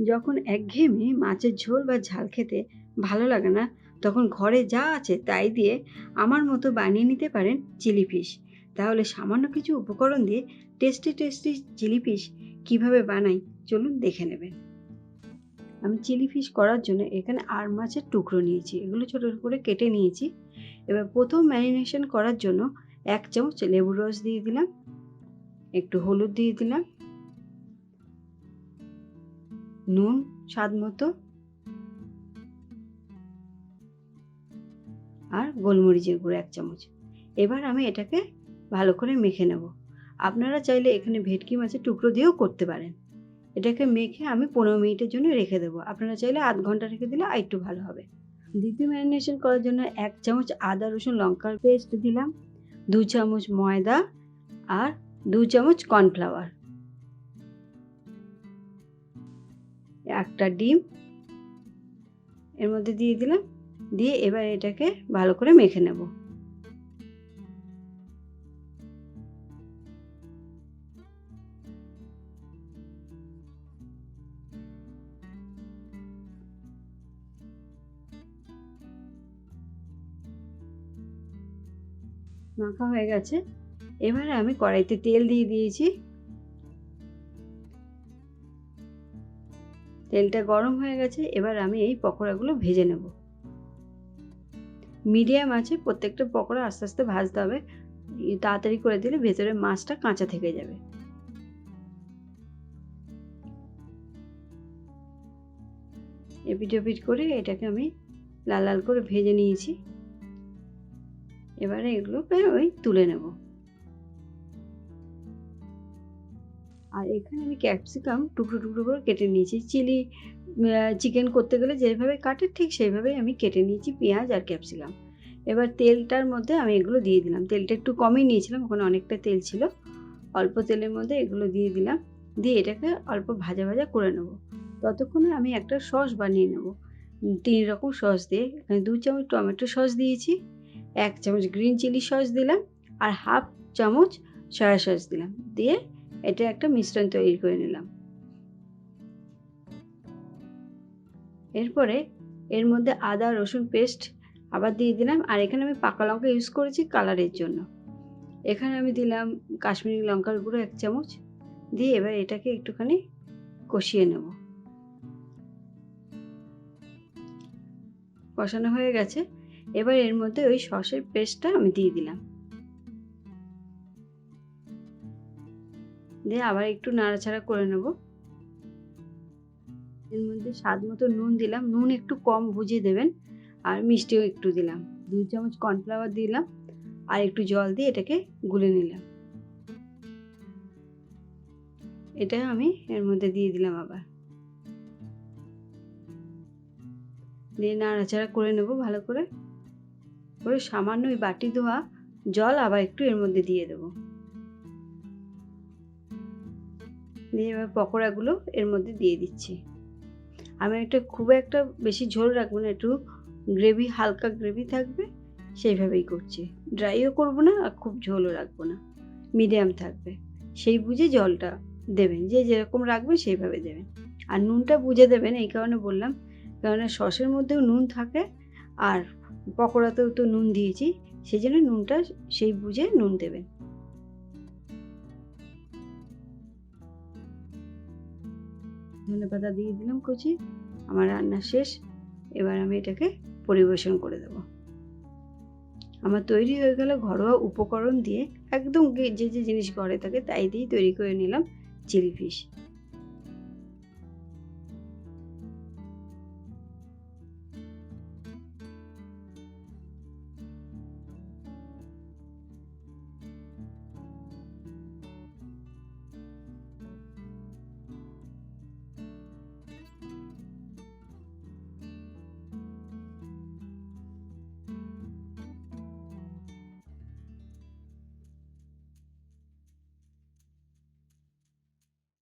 যখন একঘেয়েমি মাছের ঝোল বা ঝাল খেতে ভালো লাগে না, তখন ঘরে যা আছে তাই দিয়ে আমার মতো বানিয়ে নিতে পারেন চিলি ফিশ। তাহলে সামান্য কিছু উপকরণ দিয়ে টেস্টি টেস্টি চিলি ফিশ কীভাবে বানাই চলুন দেখে নেবেন। আমি চিলি ফিশ করার জন্য এখানে আর মাছের টুকরো নিয়েছি, এগুলো ছোটো করে কেটে নিয়েছি। এবার প্রথম ম্যারিনেশন করার জন্য 1 চামচ লেবুর রস দিয়ে দিলাম, একটু হলুদ দিয়ে দিলাম, নুন স্বাদ মতো, আর গোলমরিচের গুঁড়ো 1 চামচ। এবার আমি এটাকে ভালো করে মেখে নেব। আপনারা চাইলে এখানে ভেটকি মাছের টুকরো দিয়েও করতে পারেন। এটাকে মেখে আমি 15 মিনিটের জন্য রেখে দেবো। আপনারা চাইলে আধ ঘন্টা রেখে দিলে আরেকটু ভালো হবে। দ্বিতীয় ম্যারিনেশন করার জন্য 1 চামচ আদা রসুন লঙ্কার পেস্ট দিলাম, 2 চামচ ময়দা আর 2 চামচ কর্নফ্লাওয়ার, একটা ডিম এর মধ্যে দিয়ে দিলাম, দিয়ে এবার এটাকে ভালো করে মেখে নেব। মাখা হয়ে গেছে। এবারে আমি কড়াইতে তেল দিয়ে দিয়েছি, তেলটা গরম হয়ে গেছে। এবার আমি এই পকোড়াগুলো ভেজে নেব। মিডিয়াম আছে প্রত্যেকটা পকোড়া আস্তে আস্তে ভাজতে হবে, তাড়াতাড়ি করে দিলে ভেতরে মাছটা কাঁচা থেকে যাবে। এপিট ওপিট করে এটাকে আমি লাল লাল করে ভেজে নিয়েছি। এবারে এগুলোকে তুলে নেব। আর এখানে আমি ক্যাপসিকাম টুকরো টুকরো করে কেটে নিয়েছি। চিলি চিকেন করতে গেলে যেভাবে কাটে ঠিক সেইভাবেই আমি কেটে নিয়েছি পেঁয়াজ আর ক্যাপসিকাম। এবার তেলটার মধ্যে আমি এগুলো দিয়ে দিলাম। তেলটা একটু কমই নিয়েছিলাম, ওখানে অনেকটা তেল ছিল। অল্প তেলের মধ্যে এগুলো দিয়ে দিলাম, দিয়ে এটাকে অল্প ভাজা ভাজা করে নেব। ততক্ষণে আমি একটা সস বানিয়ে নেব। 3 রকম সস দিয়ে, এখানে 2 চামচ টমেটো সস দিয়েছি, 1 চামচ গ্রিন চিলি সস দিলাম, আর হাফ চামচ সয়া সস দিলাম। দিয়ে এটা একটা মিশ্রণ তৈরি করে নিলাম। এরপরে এর মধ্যে আদা রসুন পেস্ট আবার দিয়ে দিলাম, আর এখানে আমি পাকা লঙ্কা ইউজ করেছি কালারের জন্য। এখানে আমি দিলাম কাশ্মীরি লঙ্কার গুঁড়ো 1 চামচ, দিয়ে এবার এটাকে একটুখানি কষিয়ে নেব। কষানো হয়ে গেছে। এবার এর মধ্যে ওই সসের পেস্টটা আমি দিয়ে দিলাম, দিয়ে আবার একটু নাড়াচাড়া করে নেব। এর মধ্যে স্বাদ মতো নুন দিলাম, নুন একটু কম বুঝে দেবেন, আর মিষ্টিও একটু দিলাম। 2 চামচ কর্নফ্লাওয়ার দিলাম, আর একটু জল দিয়ে এটাকে গুলে নিলাম। এটা আমি এর মধ্যে দিয়ে দিলাম আবার, দিয়ে নাড়াচাড়া করে নেব ভালো করে। সামান্য ওই বাটি ধোয়া জল আবার একটু এর মধ্যে দিয়ে দেব, দিয়ে এবার পকোড়াগুলো এর মধ্যে দিয়ে দিচ্ছি। আমি একটা খুব একটা বেশি ঝোল রাখবো না, একটু গ্রেভি, হালকা গ্রেভি থাকবে সেইভাবেই করছি। ড্রাইও করবো না আর খুব ঝোলও রাখবো না, মিডিয়াম থাকবে। সেই বুঝে জলটা দেবেন, যে যেরকম রাখবেন সেইভাবে দেবেন। আর নুনটা বুঝে দেবেন, এই কারণে বললাম, কারণ সসের মধ্যেও নুন থাকে আর পকোড়াতেও তো নুন দিয়েছি, সেই জন্য নুনটা সেই বুঝে নুন দেবেন। ধনেপাতা দিয়ে দিলাম কুচি। আমার রান্না শেষ। এবার আমি এটাকে পরিবেশন করে দেব। আমার তৈরি হয়ে গেল ঘরোয়া উপকরণ দিয়ে, একদম যে যে জিনিস ঘরে থাকে তাই দিয়েই তৈরি করে নিলাম চিলি ফিশ।